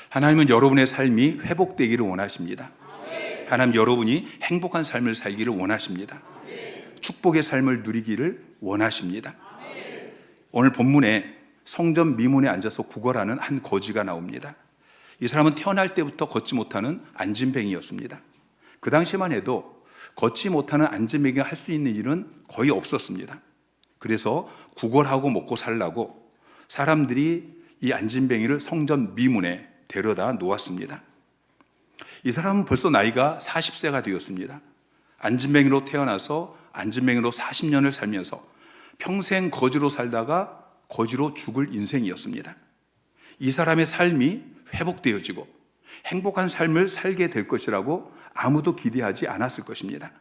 하나님은 여러분의 삶이 회복되기를 원하십니다. 하나님 여러분이 행복한 삶을 살기를 원하십니다. 축복의 삶을 누리기를 원하십니다. 오늘 본문에 성전 미문에 앉아서 구걸하는 한 거지가 나옵니다. 이 사람은 태어날 때부터 걷지 못하는 안진뱅이였습니다. 그 당시만 해도 걷지 못하는 안진뱅이가 할 수 있는 일은 거의 없었습니다. 그래서 구걸하고 먹고 살라고 사람들이 이 안진뱅이를 성전 미문에 데려다 놓았습니다. 이 사람은 벌써 나이가 40세가 되었습니다. 안진뱅이로 태어나서 안진뱅이로 40년을 살면서 평생 거지로 살다가 거지로 죽을 인생이었습니다. 이 사람의 삶이 회복되어지고 행복한 삶을 살게 될 것이라고 아무도 기대하지 않았을 것입니다.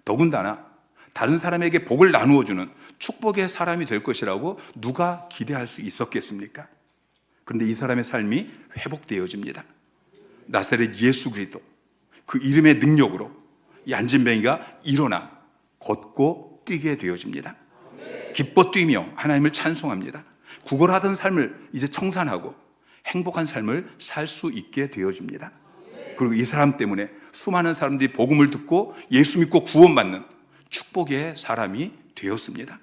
더군다나 다른 사람에게 복을 나누어주는 축복의 사람이 될 것이라고 누가 기대할 수 있었겠습니까? 그런데 이 사람의 삶이 회복되어집니다. 나사렛 예수 그리스도 그 이름의 능력으로 이 안진뱅이가 일어나 걷고 뛰게 되어집니다. 기뻐 뛰며 하나님을 찬송합니다. 구걸하던 삶을 이제 청산하고 행복한 삶을 살 수 있게 되어집니다. 그리고 이 사람 때문에 수많은 사람들이 복음을 듣고 예수 믿고 구원받는 축복의 사람이 되었습니다.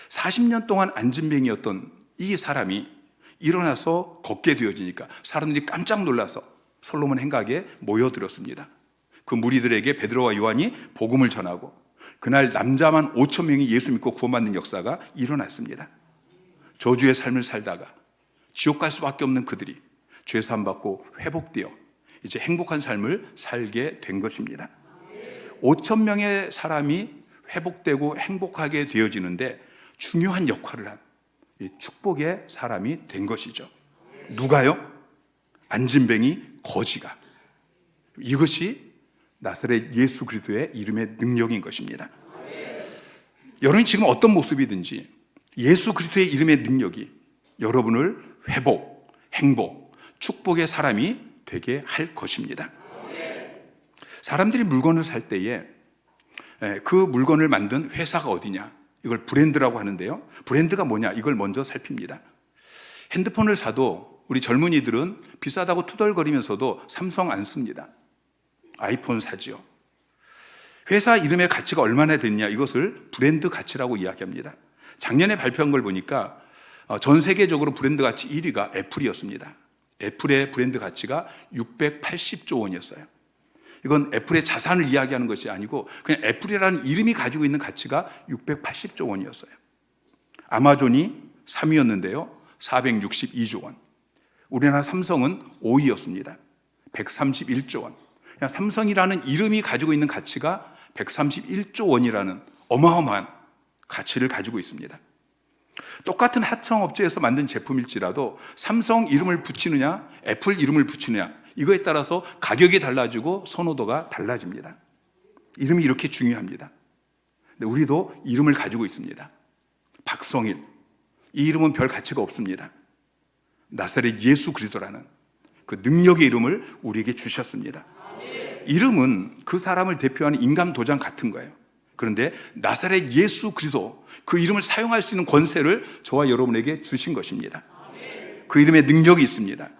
40년 동안 안진뱅이였던 이 사람이 일어나서 걷게 되어지니까 사람들이 깜짝 놀라서 솔로몬 행각에 모여들었습니다. 그 무리들에게 베드로와 요한이 복음을 전하고 그날 남자만 5천 명이 예수 믿고 구원받는 역사가 일어났습니다. 저주의 삶을 살다가 지옥 갈 수밖에 없는 그들이 죄사함 받고 회복되어 이제 행복한 삶을 살게 된 것입니다. 5천 명의 사람이 회복되고 행복하게 되어지는데 중요한 역할을 한 축복의 사람이 된 것이죠. 누가요? 안진뱅이 거지가. 이것이 나사렛 예수 그리스도의 이름의 능력인 것입니다. 여러분이 지금 어떤 모습이든지 예수 그리스도의 이름의 능력이 여러분을 회복, 행복, 축복의 사람이 되게 할 것입니다. 사람들이 물건을 살 때에 그 물건을 만든 회사가 어디냐, 이걸 브랜드라고 하는데요. 브랜드가 뭐냐, 이걸 먼저 살핍니다. 핸드폰을 사도 우리 젊은이들은 비싸다고 투덜거리면서도 삼성 안 씁니다. 아이폰 사지요. 회사 이름의 가치가 얼마나 되느냐, 이것을 브랜드 가치라고 이야기합니다. 작년에 발표한 걸 보니까 전 세계적으로 브랜드 가치 1위가 애플이었습니다. 애플의 브랜드 가치가 680조 원이었어요. 이건 애플의 자산을 이야기하는 것이 아니고 그냥 애플이라는 이름이 가지고 있는 가치가 680조 원이었어요. 아마존이 3위였는데요. 462조 원. 우리나라 삼성은 5위였습니다. 131조 원. 그냥 삼성이라는 이름이 가지고 있는 가치가 131조 원이라는 어마어마한 가치를 가지고 있습니다. 똑같은 하청업체에서 만든 제품일지라도 삼성 이름을 붙이느냐 애플 이름을 붙이느냐 이거에 따라서 가격이 달라지고 선호도가 달라집니다. 이름이 이렇게 중요합니다. 근데 우리도 이름을 가지고 있습니다. 박성일, 이 이름은 별 가치가 없습니다. 나사렛 예수 그리스도라는 그 능력의 이름을 우리에게 주셨습니다. 이름은 그 사람을 대표하는 인감 도장 같은 거예요. 그런데 나사렛 예수 그리스도, 그 이름을 사용할 수 있는 권세를 저와 여러분에게 주신 것입니다. 그 이름에 능력이 있습니다.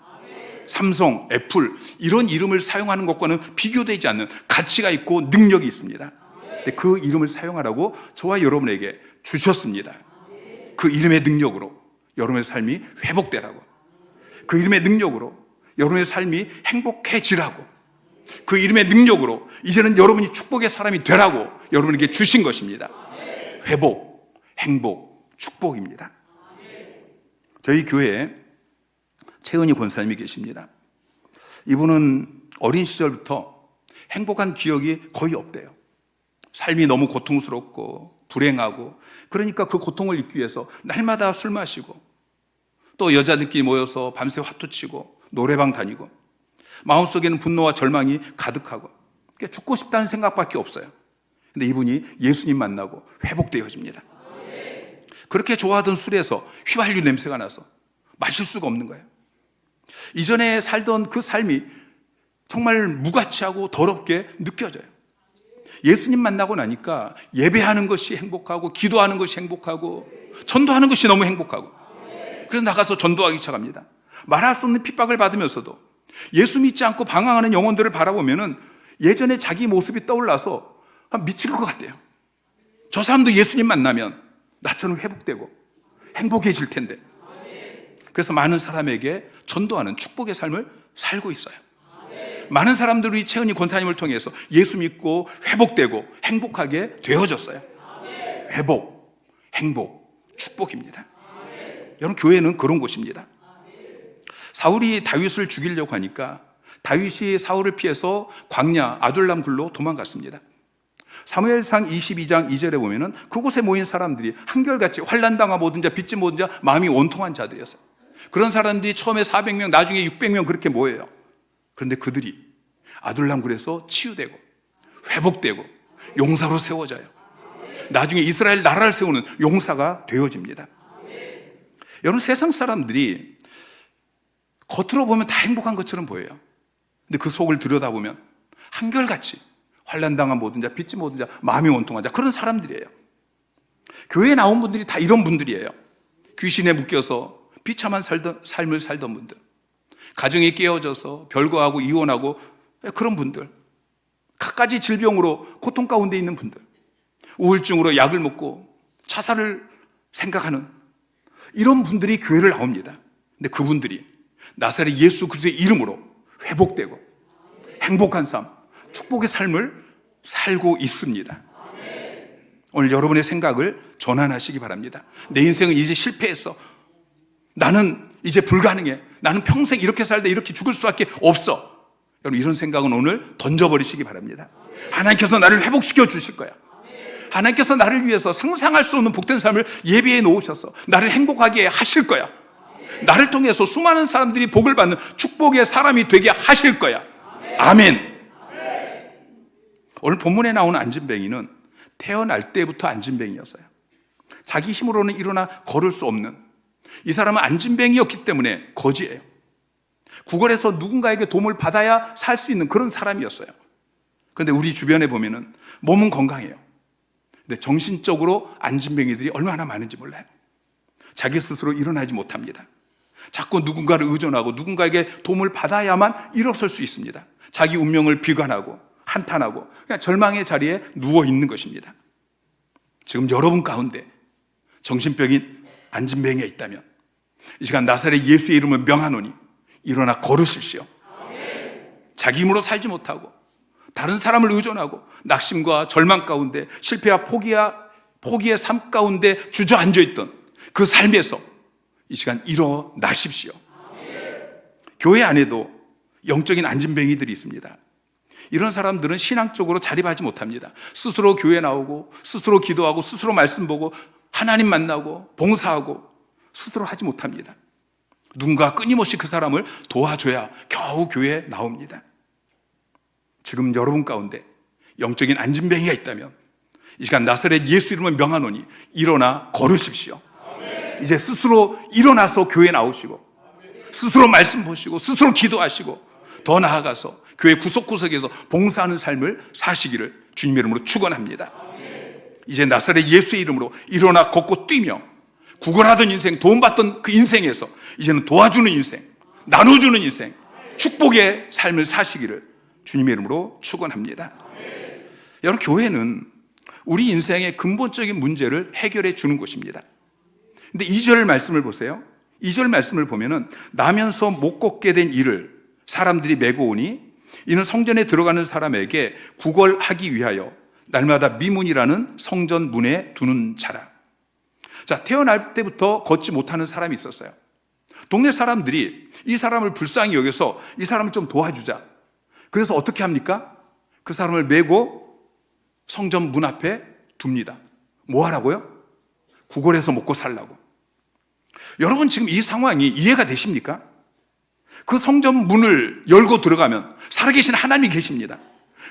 삼성, 애플 이런 이름을 사용하는 것과는 비교되지 않는 가치가 있고 능력이 있습니다. 근데 그 이름을 사용하라고 저와 여러분에게 주셨습니다. 그 이름의 능력으로 여러분의 삶이 회복되라고, 그 이름의 능력으로 여러분의 삶이 행복해지라고, 그 이름의 능력으로 이제는 여러분이 축복의 사람이 되라고 여러분에게 주신 것입니다. 회복, 행복, 축복입니다. 저희 교회에 최은희 권사님이 계십니다. 이분은 어린 시절부터 행복한 기억이 거의 없대요. 삶이 너무 고통스럽고 불행하고, 그러니까 그 고통을 잊기 위해서 날마다 술 마시고 또 여자들끼리 모여서 밤새 화투치고 노래방 다니고 마음속에는 분노와 절망이 가득하고 죽고 싶다는 생각밖에 없어요. 근데 이분이 예수님 만나고 회복되어집니다. 그렇게 좋아하던 술에서 휘발유 냄새가 나서 마실 수가 없는 거예요. 이전에 살던 그 삶이 정말 무가치하고 더럽게 느껴져요. 예수님 만나고 나니까 예배하는 것이 행복하고 기도하는 것이 행복하고 전도하는 것이 너무 행복하고, 그래서 나가서 전도하기 시작합니다. 말할 수 없는 핍박을 받으면서도 예수 믿지 않고 방황하는 영혼들을 바라보면은 예전에 자기 모습이 떠올라서 미칠 것 같아요. 저 사람도 예수님 만나면 나처럼 회복되고 행복해질 텐데. 그래서 많은 사람에게 전도하는 축복의 삶을 살고 있어요. 많은 사람들이 최은희 권사님을 통해서 예수 믿고 회복되고 행복하게 되어졌어요. 회복, 행복, 축복입니다. 여러분, 교회는 그런 곳입니다. 사울이 다윗을 죽이려고 하니까 다윗이 사울을 피해서 광야 아둘람 굴로 도망갔습니다. 사무엘상 22장 2절에 보면은 그곳에 모인 사람들이 한결같이 환난당하 모든 자 빚진 모든 자 마음이 온통한 자들이었어요. 그런 사람들이 처음에 400명 나중에 600명 그렇게 모여요. 그런데 그들이 아둘람 굴에서 치유되고 회복되고 용사로 세워져요. 나중에 이스라엘 나라를 세우는 용사가 되어집니다. 여러분, 세상 사람들이 겉으로 보면 다 행복한 것처럼 보여요. 근데 그 속을 들여다보면 한결같이 환난당한 모든 자, 빚진 모든 자, 마음이 온통한 자, 그런 사람들이에요. 교회에 나온 분들이 다 이런 분들이에요. 귀신에 묶여서 비참한 삶을 살던 분들, 가정이 깨어져서 별거하고 이혼하고 그런 분들, 갖가지 질병으로 고통 가운데 있는 분들, 우울증으로 약을 먹고 자살을 생각하는 이런 분들이 교회를 나옵니다. 근데 그분들이 나사렛 예수 그리스도의 이름으로 회복되고 행복한 삶, 축복의 삶을 살고 있습니다. 오늘 여러분의 생각을 전환하시기 바랍니다. 내 인생은 이제 실패했어. 나는 이제 불가능해. 나는 평생 이렇게 살다 이렇게 죽을 수밖에 없어. 여러분, 이런 생각은 오늘 던져버리시기 바랍니다. 하나님께서 나를 회복시켜 주실 거야. 하나님께서 나를 위해서 상상할 수 없는 복된 삶을 예비해 놓으셔서 나를 행복하게 하실 거야. 나를 통해서 수많은 사람들이 복을 받는 축복의 사람이 되게 하실 거야. 아멘. 오늘 본문에 나오는 안진뱅이는 태어날 때부터 안진뱅이였어요. 자기 힘으로는 일어나 걸을 수 없는, 이 사람은 안진뱅이였기 때문에 거지예요. 구걸해서 누군가에게 도움을 받아야 살 수 있는 그런 사람이었어요. 그런데 우리 주변에 보면은 몸은 건강해요. 근데 정신적으로 안진뱅이들이 얼마나 많은지 몰라요. 자기 스스로 일어나지 못합니다. 자꾸 누군가를 의존하고 누군가에게 도움을 받아야만 일어설 수 있습니다. 자기 운명을 비관하고 한탄하고 그냥 절망의 자리에 누워 있는 것입니다. 지금 여러분 가운데 정신병인 안진뱅이가 있다면 이 시간 나사렛 예수의 이름을 명하노니 일어나 걸으십시오. 자기 힘으로 살지 못하고 다른 사람을 의존하고 낙심과 절망 가운데 실패와 포기의 삶 가운데 주저앉아 있던 그 삶에서 이 시간 일어나십시오. 교회 안에도 영적인 안진뱅이들이 있습니다. 이런 사람들은 신앙적으로 자립하지 못합니다. 스스로 교회 나오고 스스로 기도하고 스스로 말씀 보고 하나님 만나고 봉사하고 스스로 하지 못합니다. 누군가 끊임없이 그 사람을 도와줘야 겨우 교회에 나옵니다. 지금 여러분 가운데 영적인 안진뱅이가 있다면 이 시간 나사렛 예수 이름을 명하노니 일어나 걸으십시오. 이제 스스로 일어나서 교회 나오시고 스스로 말씀 보시고 스스로 기도하시고 더 나아가서 교회 구석구석에서 봉사하는 삶을 사시기를 주님의 이름으로 축원합니다. 이제 나사렛 예수의 이름으로 일어나 걷고 뛰며 구걸하던 인생, 도움받던 그 인생에서 이제는 도와주는 인생, 나눠주는 인생, 축복의 삶을 사시기를 주님의 이름으로 축원합니다. 여러분, 교회는 우리 인생의 근본적인 문제를 해결해 주는 곳입니다. 근데 2절 말씀을 보세요. 2절 말씀을 보면은 나면서 못 걷게 된 이를 사람들이 메고 오니 이는 성전에 들어가는 사람에게 구걸하기 위하여 날마다 미문이라는 성전 문에 두는 자라. 자, 태어날 때부터 걷지 못하는 사람이 있었어요. 동네 사람들이 이 사람을 불쌍히 여겨서 이 사람을 좀 도와주자. 그래서 어떻게 합니까? 그 사람을 메고 성전 문 앞에 둡니다. 뭐 하라고요? 구걸해서 먹고 살라고. 여러분, 지금 이 상황이 이해가 되십니까? 그 성전 문을 열고 들어가면 살아계신 하나님이 계십니다.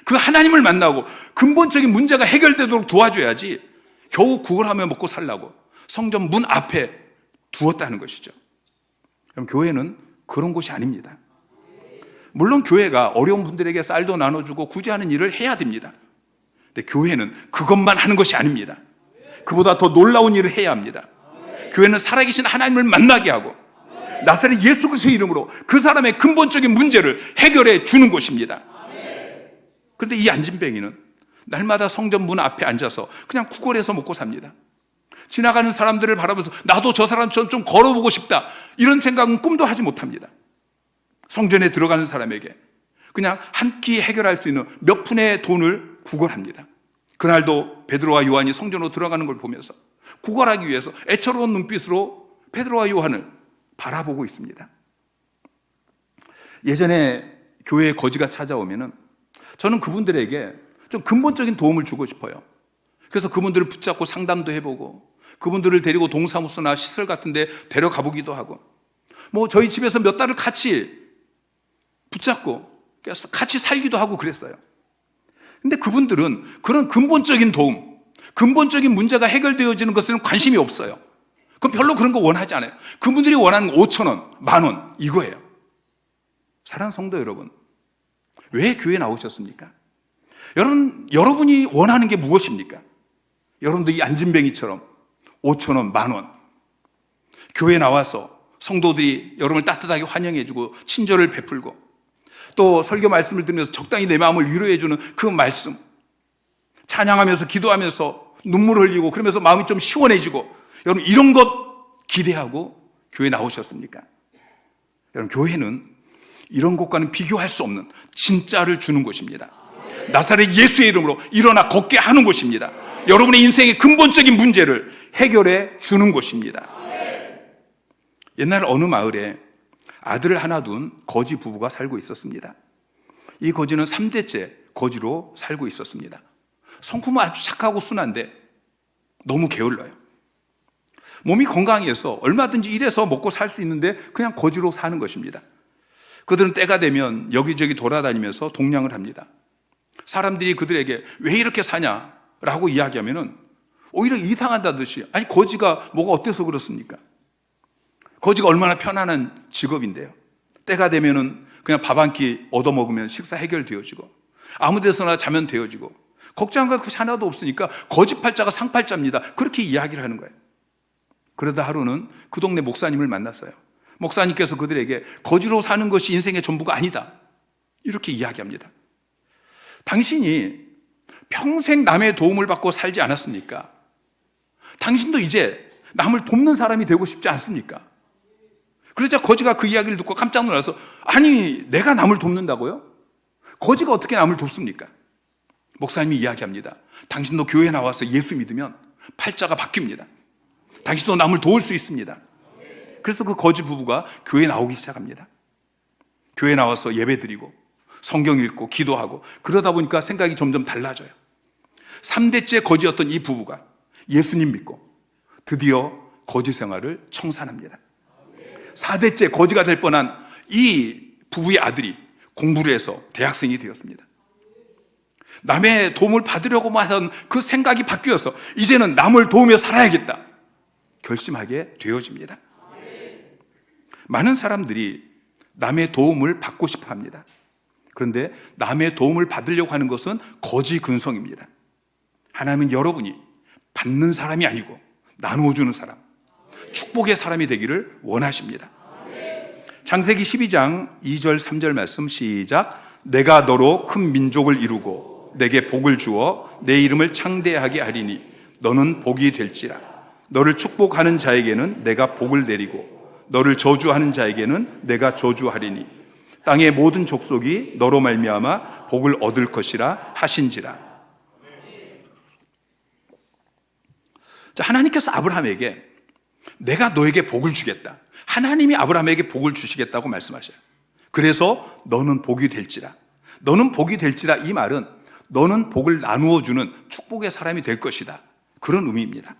그 하나님을 만나고 근본적인 문제가 해결되도록 도와줘야지 겨우 구걸하며 먹고 살라고 성전 문 앞에 두었다는 것이죠. 그럼 교회는 그런 곳이 아닙니다. 물론 교회가 어려운 분들에게 쌀도 나눠주고 구제하는 일을 해야 됩니다. 근데 교회는 그것만 하는 것이 아닙니다. 그보다 더 놀라운 일을 해야 합니다. 교회는 살아계신 하나님을 만나게 하고 나사렛 예수 그리스도의 이름으로 그 사람의 근본적인 문제를 해결해 주는 것입니다. 그런데 이 안진뱅이는 날마다 성전 문 앞에 앉아서 그냥 구걸해서 먹고 삽니다. 지나가는 사람들을 바라보면서 나도 저 사람처럼 좀 걸어보고 싶다, 이런 생각은 꿈도 하지 못합니다. 성전에 들어가는 사람에게 그냥 한 끼 해결할 수 있는 몇 푼의 돈을 구걸합니다. 그날도 베드로와 요한이 성전으로 들어가는 걸 보면서 구걸하기 위해서 애처로운 눈빛으로 베드로와 요한을 바라보고 있습니다. 예전에 교회에 거지가 찾아오면은 저는 그분들에게 좀 근본적인 도움을 주고 싶어요. 그래서 그분들을 붙잡고 상담도 해보고 그분들을 데리고 동사무소나 시설 같은 데 데려가 보기도 하고, 뭐 저희 집에서 몇 달을 같이 붙잡고 같이 살기도 하고 그랬어요. 근데 그분들은 그런 근본적인 도움, 근본적인 문제가 해결되어지는 것에는 관심이 없어요. 그럼 별로 그런 거 원하지 않아요. 그분들이 원하는 5,000원, 10,000원 이거예요. 사랑하는 성도 여러분, 왜 교회에 나오셨습니까? 여러분이 원하는 게 무엇입니까? 여러분도 이 안진뱅이처럼 5,000원, 10,000원, 교회에 나와서 성도들이 여러분을 따뜻하게 환영해주고 친절을 베풀고 또 설교 말씀을 들으면서 적당히 내 마음을 위로해주는 그 말씀, 찬양하면서 기도하면서 눈물 흘리고 그러면서 마음이 좀 시원해지고, 여러분 이런 것 기대하고 교회에 나오셨습니까? 여러분, 교회는 이런 것과는 비교할 수 없는 진짜를 주는 곳입니다. 나사렛 예수의 이름으로 일어나 걷게 하는 곳입니다. 여러분의 인생의 근본적인 문제를 해결해 주는 곳입니다. 옛날 어느 마을에 아들을 하나 둔 거지 부부가 살고 있었습니다. 이 거지는 3대째 거지로 살고 있었습니다. 성품은 아주 착하고 순한데 너무 게을러요. 몸이 건강해서 얼마든지 일해서 먹고 살 수 있는데 그냥 거지로 사는 것입니다. 그들은 때가 되면 여기저기 돌아다니면서 동냥을 합니다. 사람들이 그들에게 왜 이렇게 사냐라고 이야기하면은 오히려 이상하다듯이, 아니 거지가 뭐가 어때서 그렇습니까? 거지가 얼마나 편안한 직업인데요. 때가 되면은 그냥 밥 한 끼 얻어먹으면 식사 해결되어지고 아무 데서나 자면 되어지고 걱정할 것이 하나도 없으니까 거지팔자가 상팔자입니다. 그렇게 이야기를 하는 거예요. 그러다 하루는 그 동네 목사님을 만났어요. 목사님께서 그들에게 거지로 사는 것이 인생의 전부가 아니다, 이렇게 이야기합니다. 당신이 평생 남의 도움을 받고 살지 않았습니까? 당신도 이제 남을 돕는 사람이 되고 싶지 않습니까? 그러자 거지가 그 이야기를 듣고 깜짝 놀라서, 아니 내가 남을 돕는다고요? 거지가 어떻게 남을 돕습니까? 목사님이 이야기합니다. 당신도 교회에 나와서 예수 믿으면 팔자가 바뀝니다. 당신도 남을 도울 수 있습니다. 그래서 그 거지 부부가 교회에 나오기 시작합니다. 교회에 나와서 예배드리고 성경 읽고 기도하고 그러다 보니까 생각이 점점 달라져요. 3대째 거지였던 이 부부가 예수님 믿고 드디어 거지 생활을 청산합니다. 4대째 거지가 될 뻔한 이 부부의 아들이 공부를 해서 대학생이 되었습니다. 남의 도움을 받으려고만 하던 그 생각이 바뀌어서 이제는 남을 도우며 살아야겠다 결심하게 되어집니다. 많은 사람들이 남의 도움을 받고 싶어 합니다. 그런데 남의 도움을 받으려고 하는 것은 거지 근성입니다. 하나님은 여러분이 받는 사람이 아니고 나누어주는 사람, 축복의 사람이 되기를 원하십니다. 창세기 12장 2절 3절 말씀 시작. 내가 너로 큰 민족을 이루고 내게 복을 주어 내 이름을 창대하게 하리니 너는 복이 될지라. 너를 축복하는 자에게는 내가 복을 내리고 너를 저주하는 자에게는 내가 저주하리니 땅의 모든 족속이 너로 말미암아 복을 얻을 것이라 하신지라. 자, 하나님께서 아브라함에게 내가 너에게 복을 주겠다, 하나님이 아브라함에게 복을 주시겠다고 말씀하셔요. 그래서 너는 복이 될지라. 너는 복이 될지라, 이 말은 너는 복을 나누어 주는 축복의 사람이 될 것이다, 그런 의미입니다.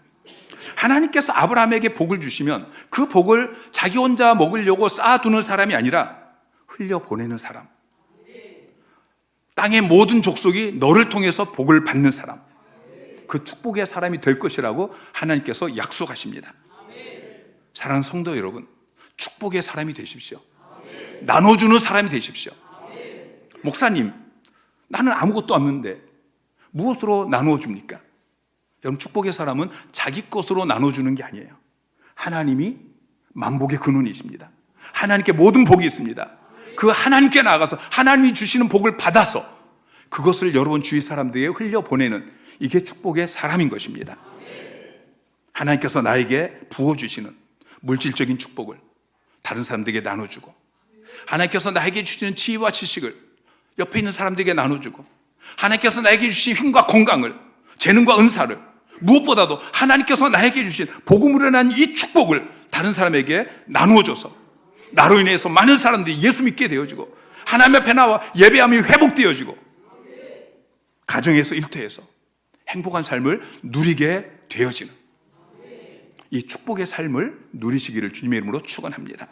하나님께서 아브라함에게 복을 주시면 그 복을 자기 혼자 먹으려고 쌓아두는 사람이 아니라 흘려보내는 사람, 땅의 모든 족속이 너를 통해서 복을 받는 사람, 그 축복의 사람이 될 것이라고 하나님께서 약속하십니다. 사랑하는 성도 여러분, 축복의 사람이 되십시오. 나눠주는 사람이 되십시오. 목사님, 나는 아무것도 없는데 무엇으로 나누어줍니까? 여러분, 축복의 사람은 자기 것으로 나눠주는 게 아니에요. 하나님이 만복의 근원이십니다. 하나님께 모든 복이 있습니다. 그 하나님께 나아가서 하나님이 주시는 복을 받아서 그것을 여러분 주위 사람들에게 흘려보내는, 이게 축복의 사람인 것입니다. 하나님께서 나에게 부어주시는 물질적인 축복을 다른 사람들에게 나눠주고, 하나님께서 나에게 주시는 지혜와 지식을 옆에 있는 사람들에게 나눠주고, 하나님께서 나에게 주신 힘과 건강을, 재능과 은사를, 무엇보다도 하나님께서 나에게 주신 복음으로 인한 이 축복을 다른 사람에게 나누어줘서 나로 인해서 많은 사람들이 예수 믿게 되어지고, 하나님 앞에 나와 예배함이 회복되어지고, 가정에서 일터에서 행복한 삶을 누리게 되어지는 이 축복의 삶을 누리시기를 주님의 이름으로 축원합니다.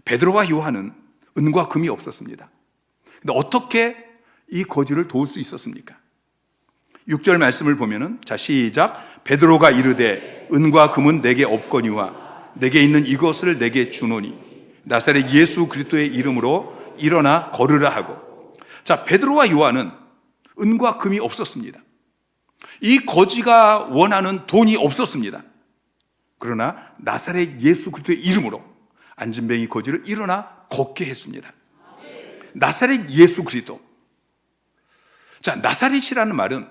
베드로와 요한은 은과 금이 없었습니다. 근데 어떻게 이 거지를 도울 수 있었습니까? 6절 말씀을 보면은, 자 시작. 베드로가 이르되 은과 금은 내게 없거니와 내게 있는 이것을 내게 주노니 나사렛 예수 그리스도의 이름으로 일어나 걸으라 하고. 자, 베드로와 요한은 은과 금이 없었습니다. 이 거지가 원하는 돈이 없었습니다. 그러나 나사렛 예수 그리스도의 이름으로 안진뱅이 거지를 일어나 걷게 했습니다. 나사렛 예수 그리스도. 자, 나사렛이라는 말은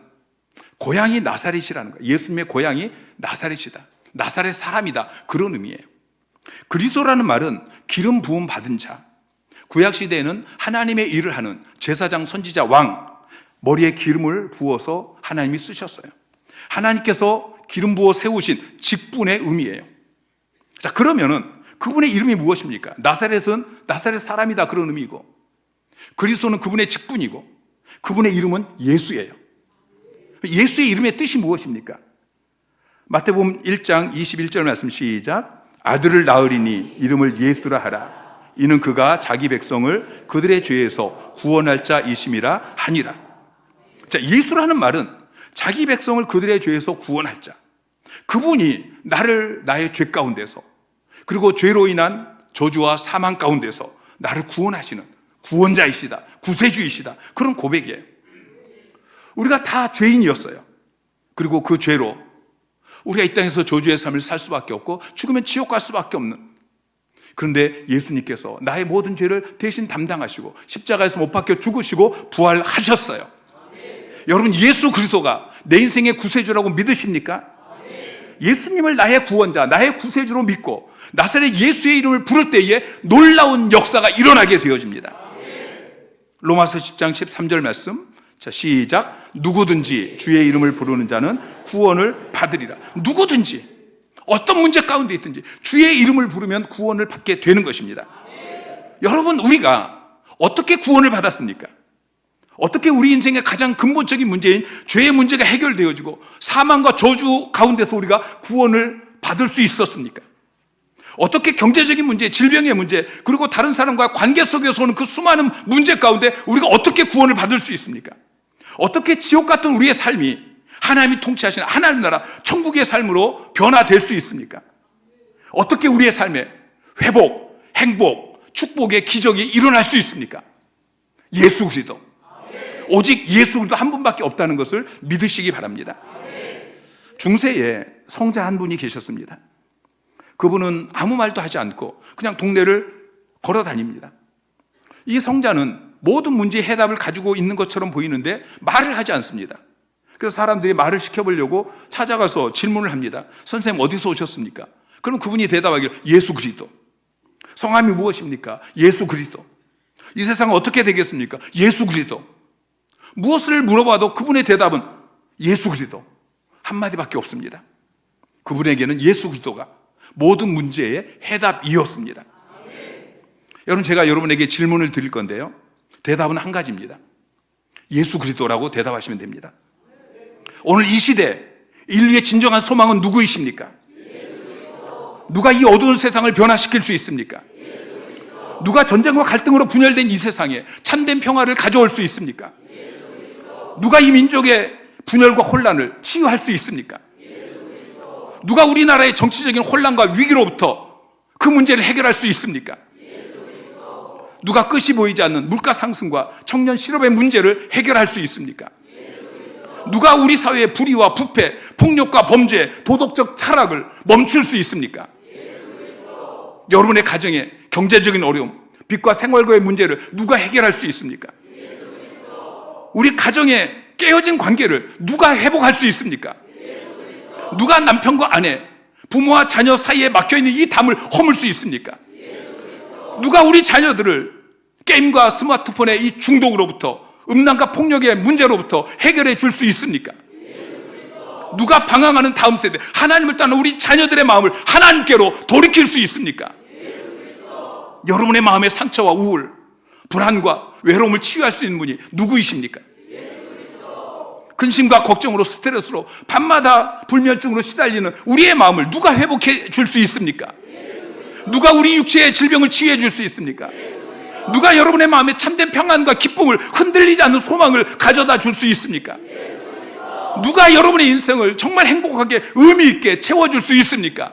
고향이 나사렛이라는 거예요. 예수님의 고향이 나사렛이다, 나사렛 사람이다, 그런 의미예요. 그리스도라는 말은 기름 부음 받은 자. 구약시대에는 하나님의 일을 하는 제사장, 선지자, 왕, 머리에 기름을 부어서 하나님이 쓰셨어요. 하나님께서 기름 부어 세우신 직분의 의미예요. 자, 그러면은 그분의 이름이 무엇입니까? 나사렛은 나사렛 사람이다, 그런 의미이고, 그리스도는 그분의 직분이고, 그분의 이름은 예수예요. 예수의 이름의 뜻이 무엇입니까? 마태복음 1장 21절 말씀 시작. 아들을 낳으리니 이름을 예수라 하라. 이는 그가 자기 백성을 그들의 죄에서 구원할 자이심이라 하니라. 자, 예수라는 말은 자기 백성을 그들의 죄에서 구원할 자. 그분이 나를 나의 죄 가운데서, 그리고 죄로 인한 저주와 사망 가운데서 나를 구원하시는 구원자이시다, 구세주이시다, 그런 고백이에요. 우리가 다 죄인이었어요. 그리고 그 죄로 우리가 이 땅에서 저주의 삶을 살 수밖에 없고 죽으면 지옥 갈 수밖에 없는, 그런데 예수님께서 나의 모든 죄를 대신 담당하시고 십자가에서 못 박혀 죽으시고 부활하셨어요. 여러분, 예수 그리스도가 내 인생의 구세주라고 믿으십니까? 예수님을 나의 구원자, 나의 구세주로 믿고 나사렛 예수의 이름을 부를 때에 놀라운 역사가 일어나게 되어집니다. 로마서 10장 13절 말씀, 자 시작. 누구든지 주의 이름을 부르는 자는 구원을 받으리라. 누구든지 어떤 문제 가운데 있든지 주의 이름을 부르면 구원을 받게 되는 것입니다. 여러분, 우리가 어떻게 구원을 받았습니까? 어떻게 우리 인생의 가장 근본적인 문제인 죄의 문제가 해결되어지고 사망과 저주 가운데서 우리가 구원을 받을 수 있었습니까? 어떻게 경제적인 문제, 질병의 문제, 그리고 다른 사람과 관계 속에서 오는 그 수많은 문제 가운데 우리가 어떻게 구원을 받을 수 있습니까? 어떻게 지옥 같은 우리의 삶이 하나님이 통치하시는 하나님 나라 천국의 삶으로 변화될 수 있습니까? 어떻게 우리의 삶에 회복, 행복, 축복의 기적이 일어날 수 있습니까? 예수 그리스도. 오직 예수 그리스도 한 분밖에 없다는 것을 믿으시기 바랍니다. 중세에 성자 한 분이 계셨습니다. 그분은 아무 말도 하지 않고 그냥 동네를 걸어 다닙니다. 이 성자는 모든 문제의 해답을 가지고 있는 것처럼 보이는데 말을 하지 않습니다. 그래서 사람들이 말을 시켜보려고 찾아가서 질문을 합니다. 선생님, 어디서 오셨습니까? 그럼 그분이 대답하기를 예수 그리스도. 성함이 무엇입니까? 예수 그리스도. 이 세상은 어떻게 되겠습니까? 예수 그리스도. 무엇을 물어봐도 그분의 대답은 예수 그리스도 한마디밖에 없습니다. 그분에게는 예수 그리스도가 모든 문제의 해답이었습니다. 여러분, 제가 여러분에게 질문을 드릴 건데요, 대답은 한 가지입니다. 예수 그리스도라고 대답하시면 됩니다. 오늘 이 시대 인류의 진정한 소망은 누구이십니까? 누가 이 어두운 세상을 변화시킬 수 있습니까? 누가 전쟁과 갈등으로 분열된 이 세상에 참된 평화를 가져올 수 있습니까? 누가 이 민족의 분열과 혼란을 치유할 수 있습니까? 누가 우리나라의 정치적인 혼란과 위기로부터 그 문제를 해결할 수 있습니까? 누가 끝이 보이지 않는 물가 상승과 청년 실업의 문제를 해결할 수 있습니까? 누가 우리 사회의 불의와 부패, 폭력과 범죄, 도덕적 타락을 멈출 수 있습니까? 여러분의 가정에 경제적인 어려움, 빚과 생활과의 문제를 누가 해결할 수 있습니까? 우리 가정에 깨어진 관계를 누가 회복할 수 있습니까? 누가 남편과 아내, 부모와 자녀 사이에 막혀있는 이 담을 허물 수 있습니까? 누가 우리 자녀들을 게임과 스마트폰의 이 중독으로부터, 음란과 폭력의 문제로부터 해결해 줄 수 있습니까? 누가 방황하는 다음 세대, 하나님을 떠난 우리 자녀들의 마음을 하나님께로 돌이킬 수 있습니까? 여러분의 마음의 상처와 우울, 불안과 외로움을 치유할 수 있는 분이 누구이십니까? 근심과 걱정으로, 스트레스로 밤마다 불면증으로 시달리는 우리의 마음을 누가 회복해 줄 수 있습니까? 누가 우리 육체의 질병을 치유해 줄 수 있습니까? 누가 여러분의 마음에 참된 평안과 기쁨을, 흔들리지 않는 소망을 가져다 줄 수 있습니까? 누가 여러분의 인생을 정말 행복하게 의미 있게 채워줄 수 있습니까?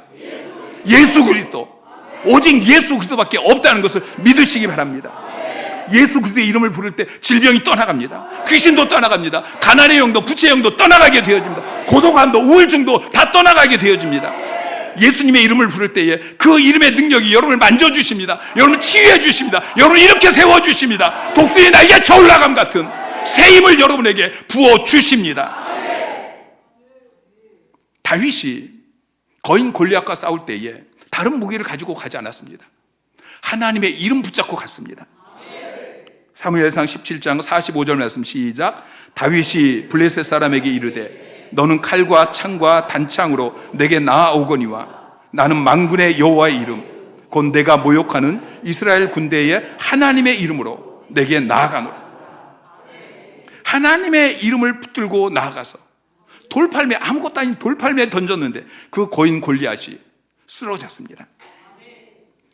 예수 그리스도, 오직 예수 그리스도밖에 없다는 것을 믿으시기 바랍니다. 예수 그리스도의 이름을 부를 때 질병이 떠나갑니다. 귀신도 떠나갑니다. 가난의 영도, 부채의 영도 떠나가게 되어집니다. 고독함도, 우울증도 다 떠나가게 되어집니다. 예수님의 이름을 부를 때에 그 이름의 능력이 여러분을 만져주십니다. 여러분을 치유해 주십니다. 여러분을 이렇게 세워주십니다. 독수리 날개쳐 올라감 같은 새 힘을 여러분에게 부어주십니다. 다윗이 거인 골리앗과 싸울 때에 다른 무기를 가지고 가지 않았습니다. 하나님의 이름 붙잡고 갔습니다. 사무엘상 17장 45절 말씀 시작. 다윗이 블레셋 사람에게 이르되 너는 칼과 창과 단창으로 내게 나아오거니와 나는 만군의 여호와의 이름 곧 내가 모욕하는 이스라엘 군대의 하나님의 이름으로 내게 나아가노라. 하나님의 이름을 붙들고 나아가서 돌팔매, 아무것도 아닌 돌팔매에 던졌는데 그 고인 골리앗이 쓰러졌습니다.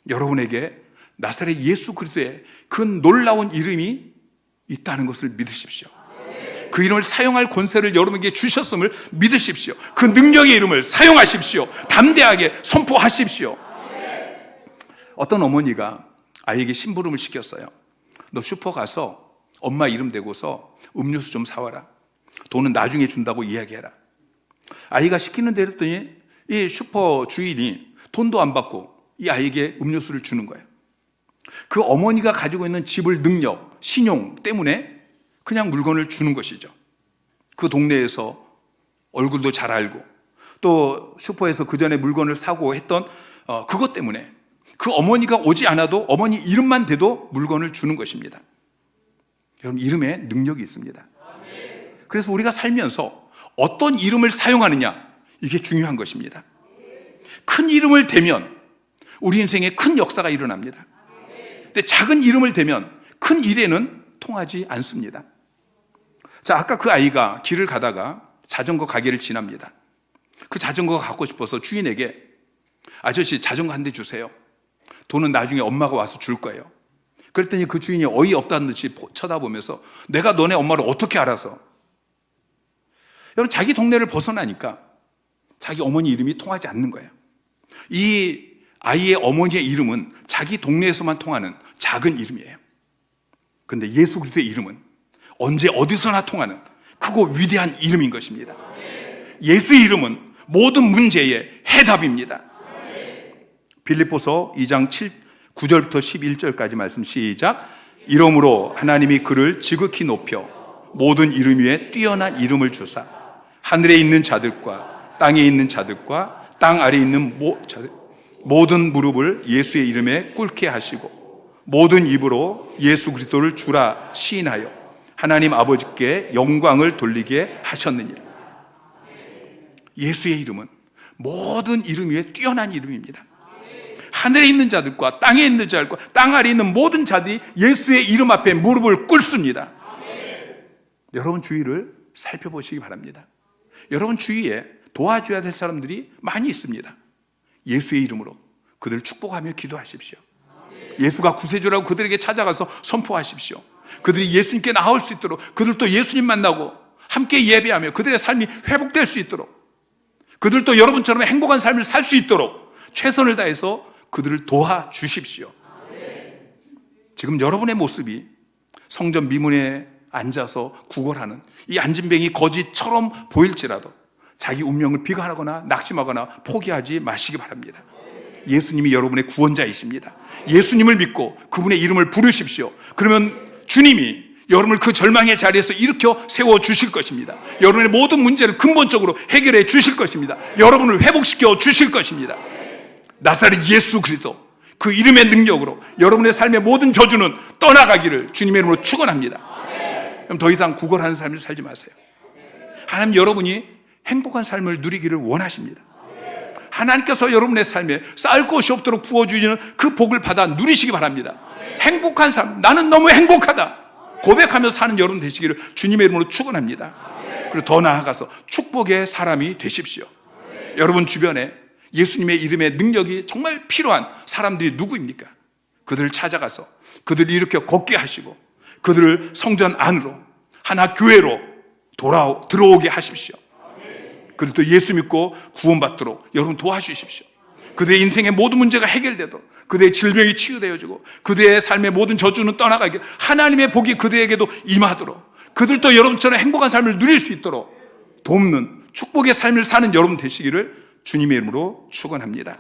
여러분에게 나사렛 예수 그리스도의 그 놀라운 이름이 있다는 것을 믿으십시오. 그 이름을 사용할 권세를 여러분에게 주셨음을 믿으십시오. 그 능력의 이름을 사용하십시오. 담대하게 선포하십시오. 어떤 어머니가 아이에게 심부름을 시켰어요. 너 슈퍼 가서 엄마 이름 대고서 음료수 좀 사와라. 돈은 나중에 준다고 이야기해라. 아이가 시키는 대로 했더니 이 슈퍼 주인이 돈도 안 받고 이 아이에게 음료수를 주는 거예요. 그 어머니가 가지고 있는 지불 능력, 신용 때문에 그냥 물건을 주는 것이죠. 그 동네에서 얼굴도 잘 알고 또 슈퍼에서 그 전에 물건을 사고 했던 그것 때문에 그 어머니가 오지 않아도 어머니 이름만 대도 물건을 주는 것입니다. 여러분, 이름에 능력이 있습니다. 그래서 우리가 살면서 어떤 이름을 사용하느냐, 이게 중요한 것입니다. 큰 이름을 대면 우리 인생에 큰 역사가 일어납니다. 근데 작은 이름을 대면 큰 일에는 통하지 않습니다. 자, 아까 그 아이가 길을 가다가 자전거 가게를 지납니다. 그 자전거가 갖고 싶어서 주인에게 아저씨 자전거 한 대 주세요. 돈은 나중에 엄마가 와서 줄 거예요. 그랬더니 그 주인이 어이없다는 듯이 쳐다보면서 내가 너네 엄마를 어떻게 알아서. 여러분, 자기 동네를 벗어나니까 자기 어머니 이름이 통하지 않는 거예요. 이 아이의 어머니의 이름은 자기 동네에서만 통하는 작은 이름이에요. 그런데 예수 그리스도의 이름은 언제 어디서나 통하는 크고 위대한 이름인 것입니다. 예수의 이름은 모든 문제의 해답입니다. 빌립보서 2장 9절부터 11절까지 말씀 시작. 이러므로 하나님이 그를 지극히 높여 모든 이름 위에 뛰어난 이름을 주사 하늘에 있는 자들과 땅에 있는 자들과 땅 아래에 있는 모든 무릎을 예수의 이름에 꿇게 하시고 모든 입으로 예수 그리스도를 주라 시인하여 하나님 아버지께 영광을 돌리게 하셨느니라. 예수의 이름은 모든 이름 위에 뛰어난 이름입니다. 하늘에 있는 자들과 땅에 있는 자들과 땅 아래에 있는 모든 자들이 예수의 이름 앞에 무릎을 꿇습니다. 여러분 주위를 살펴보시기 바랍니다. 여러분 주위에 도와줘야 될 사람들이 많이 있습니다. 예수의 이름으로 그들을 축복하며 기도하십시오. 예수가 구세주라고 그들에게 찾아가서 선포하십시오. 그들이 예수님께 나올 수 있도록, 그들도 예수님 만나고 함께 예배하며 그들의 삶이 회복될 수 있도록, 그들도 여러분처럼 행복한 삶을 살 수 있도록 최선을 다해서 그들을 도와주십시오. 지금 여러분의 모습이 성전 미문에 앉아서 구걸하는 이 안진뱅이 거지처럼 보일지라도 자기 운명을 비관하거나 낙심하거나 포기하지 마시기 바랍니다. 예수님이 여러분의 구원자이십니다. 예수님을 믿고 그분의 이름을 부르십시오. 그러면 주님이 여러분을 그 절망의 자리에서 일으켜 세워주실 것입니다. 여러분의 모든 문제를 근본적으로 해결해 주실 것입니다. 여러분을 회복시켜 주실 것입니다. 나사렛 예수 그리스도 그 이름의 능력으로 여러분의 삶의 모든 저주는 떠나가기를 주님의 이름으로 축원합니다. 그럼 더 이상 구걸하는 삶을 살지 마세요. 하나님 여러분이 행복한 삶을 누리기를 원하십니다. 하나님께서 여러분의 삶에 쌓을 것이 없도록 부어주시는 그 복을 받아 누리시기 바랍니다. 행복한 삶, 나는 너무 행복하다 고백하며 사는 여러분 되시기를 주님의 이름으로 축원합니다. 그리고 더 나아가서 축복의 사람이 되십시오. 여러분 주변에 예수님의 이름의 능력이 정말 필요한 사람들이 누구입니까? 그들을 찾아가서 그들을 일으켜 걷게 하시고 그들을 성전 안으로 하나 교회로 들어오게 하십시오. 그리고 또 예수 믿고 구원받도록 여러분 도와주십시오. 그들의 인생의 모든 문제가 해결되도록, 그들의 질병이 치유되어지고 그들의 삶의 모든 저주는 떠나가게 하나님의 복이 그들에게도 임하도록, 그들도 여러분처럼 행복한 삶을 누릴 수 있도록 돕는 축복의 삶을 사는 여러분 되시기를 주님의 이름으로 축원합니다.